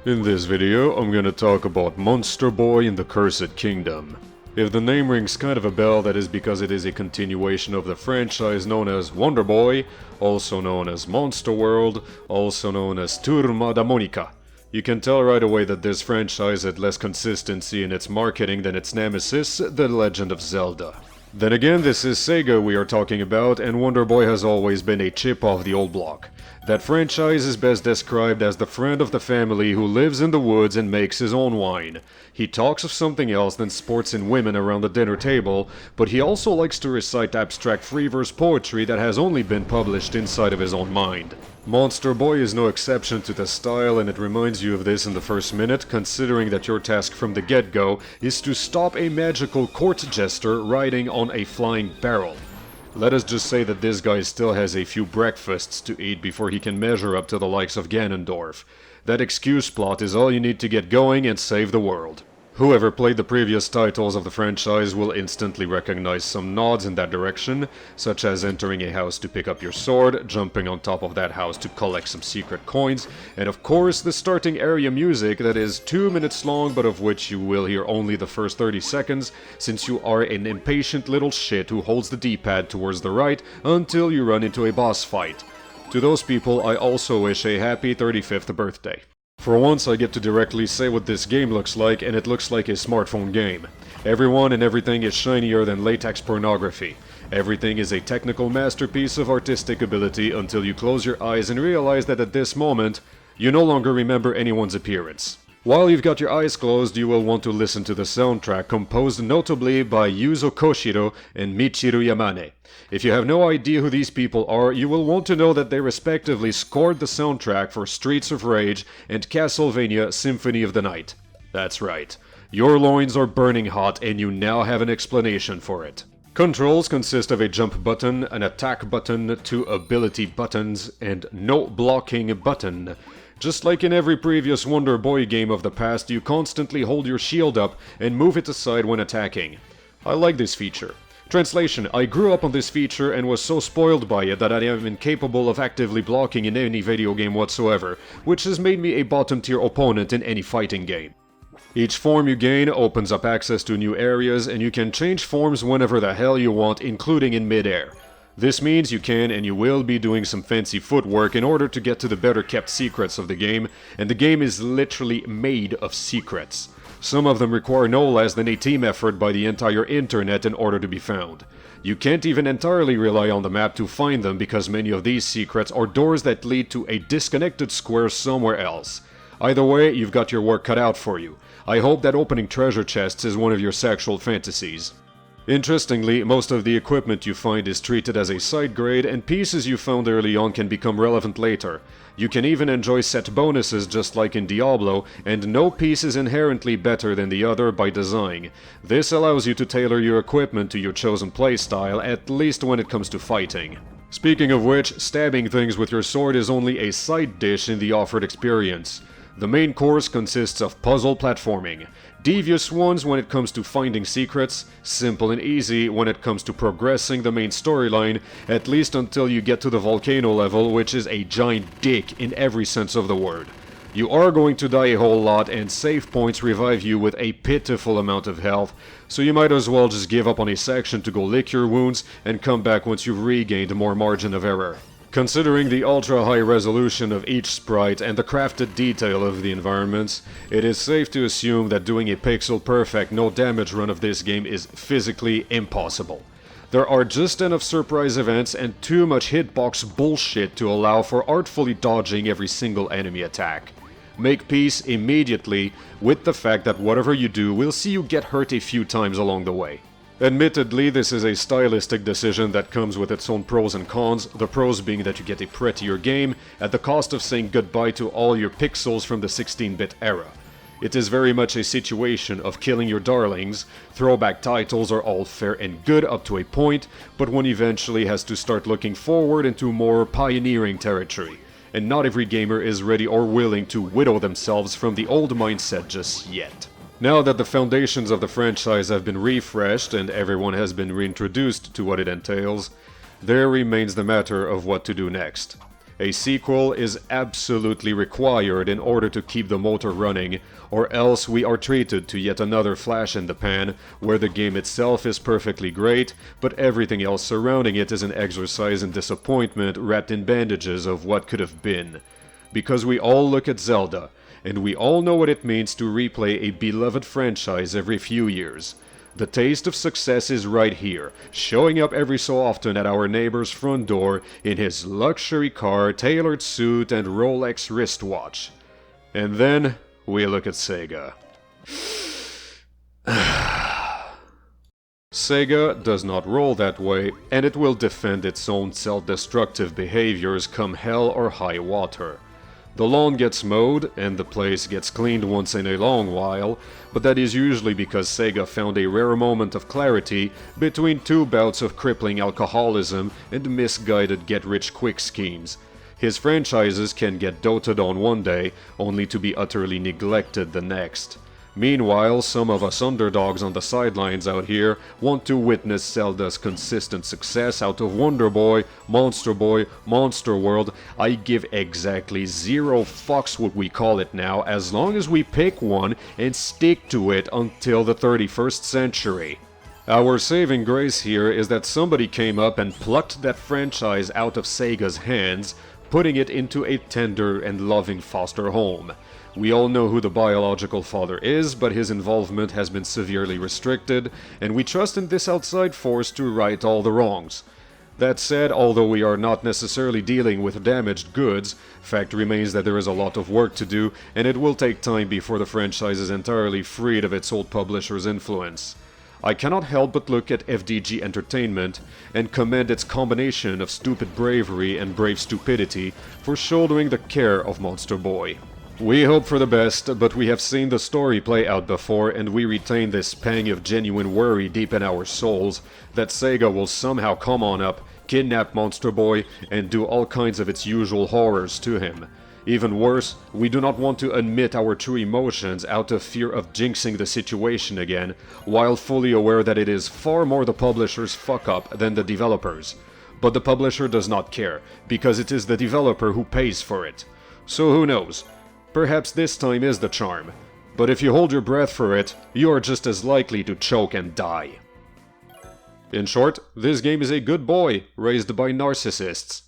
In this video, I'm gonna talk about Monster Boy in the Cursed Kingdom. If the name rings kind of a bell, that is because it is a continuation of the franchise known as Wonder Boy, also known as Monster World, also known as Turma da Monica. You can tell right away that this franchise had less consistency in its marketing than its nemesis, The Legend of Zelda. Then again, this is Sega we are talking about, and Wonder Boy has always been a chip off the old block. That franchise is best described as the friend of the family who lives in the woods and makes his own wine. He talks of something else than sports and women around the dinner table, but he also likes to recite abstract free-verse poetry that has only been published inside of his own mind. Monster Boy is no exception to the style, and it reminds you of this in the first minute, considering that your task from the get-go is to stop a magical court jester riding on a flying barrel. Let us just say that this guy still has a few breakfasts to eat before he can measure up to the likes of Ganondorf. That excuse plot is all you need to get going and save the world. Whoever played the previous titles of the franchise will instantly recognize some nods in that direction, such as entering a house to pick up your sword, jumping on top of that house to collect some secret coins, and of course the starting area music that is 2 minutes long but of which you will hear only the first 30 seconds, since you are an impatient little shit who holds the D-pad towards the right until you run into a boss fight. To those people, I also wish a happy 35th birthday. For once, I get to directly say what this game looks like, and it looks like a smartphone game. Everyone and everything is shinier than latex pornography. Everything is a technical masterpiece of artistic ability until you close your eyes and realize that at this moment, you no longer remember anyone's appearance. While you've got your eyes closed, you will want to listen to the soundtrack composed notably by Yuzo Koshiro and Michiru Yamane. If you have no idea who these people are, you will want to know that they respectively scored the soundtrack for Streets of Rage and Castlevania Symphony of the Night. That's right. Your loins are burning hot and you now have an explanation for it. Controls consist of a jump button, an attack button, 2 ability buttons, and no blocking button. Just like in every previous Wonder Boy game of the past, you constantly hold your shield up and move it aside when attacking. I like this feature. Translation: I grew up on this feature and was so spoiled by it that I am incapable of actively blocking in any video game whatsoever, which has made me a bottom tier opponent in any fighting game. Each form you gain opens up access to new areas, and you can change forms whenever the hell you want, including in mid-air. This means you can and you will be doing some fancy footwork in order to get to the better kept secrets of the game, and the game is literally made of secrets. Some of them require no less than a team effort by the entire internet in order to be found. You can't even entirely rely on the map to find them because many of these secrets are doors that lead to a disconnected square somewhere else. Either way, you've got your work cut out for you. I hope that opening treasure chests is one of your sexual fantasies. Interestingly, most of the equipment you find is treated as a side grade, and pieces you found early on can become relevant later. You can even enjoy set bonuses just like in Diablo, and no piece is inherently better than the other by design. This allows you to tailor your equipment to your chosen playstyle, at least when it comes to fighting. Speaking of which, stabbing things with your sword is only a side dish in the offered experience. The main course consists of puzzle platforming. Devious ones when it comes to finding secrets, simple and easy when it comes to progressing the main storyline, at least until you get to the volcano level, which is a giant dick in every sense of the word. You are going to die a whole lot, and save points revive you with a pitiful amount of health, so you might as well just give up on a section to go lick your wounds and come back once you've regained more margin of error. Considering the ultra-high resolution of each sprite and the crafted detail of the environments, it is safe to assume that doing a pixel-perfect no-damage run of this game is physically impossible. There are just enough surprise events and too much hitbox bullshit to allow for artfully dodging every single enemy attack. Make peace immediately with the fact that whatever you do will see you get hurt a few times along the way. Admittedly, this is a stylistic decision that comes with its own pros and cons, the pros being that you get a prettier game at the cost of saying goodbye to all your pixels from the 16-bit era. It is very much a situation of killing your darlings. Throwback titles are all fair and good up to a point, but one eventually has to start looking forward into more pioneering territory, and not every gamer is ready or willing to widow themselves from the old mindset just yet. Now that the foundations of the franchise have been refreshed and everyone has been reintroduced to what it entails, there remains the matter of what to do next. A sequel is absolutely required in order to keep the motor running, or else we are treated to yet another flash in the pan, where the game itself is perfectly great, but everything else surrounding it is an exercise in disappointment wrapped in bandages of what could have been. Because we all look at Zelda, and we all know what it means to replay a beloved franchise every few years. The taste of success is right here, showing up every so often at our neighbor's front door in his luxury car, tailored suit, and Rolex wristwatch. And then we look at Sega. Sega does not roll that way, and it will defend its own self-destructive behaviors come hell or high water. The lawn gets mowed, and the place gets cleaned once in a long while, but that is usually because Sega found a rare moment of clarity between two bouts of crippling alcoholism and misguided get-rich-quick schemes. His franchises can get doted on one day, only to be utterly neglected the next. Meanwhile, some of us underdogs on the sidelines out here want to witness Zelda's consistent success out of Wonder Boy, Monster World. I give exactly 0 fucks what we call it now, as long as we pick one and stick to it until the 31st century. Our saving grace here is that somebody came up and plucked that franchise out of Sega's hands, putting it into a tender and loving foster home. We all know who the biological father is, but his involvement has been severely restricted, and we trust in this outside force to right all the wrongs. That said, although we are not necessarily dealing with damaged goods, fact remains that there is a lot of work to do, and it will take time before the franchise is entirely freed of its old publisher's influence. I cannot help but look at FDG Entertainment and commend its combination of stupid bravery and brave stupidity for shouldering the care of Monster Boy. We hope for the best, but we have seen the story play out before, and we retain this pang of genuine worry deep in our souls that Sega will somehow come on up, kidnap Monster Boy, and do all kinds of its usual horrors to him. Even worse, we do not want to admit our true emotions out of fear of jinxing the situation again, while fully aware that it is far more the publisher's fuck-up than the developer's. But the publisher does not care, because it is the developer who pays for it. So who knows? Perhaps this time is the charm, but if you hold your breath for it, you are just as likely to choke and die. In short, this game is a good boy raised by narcissists.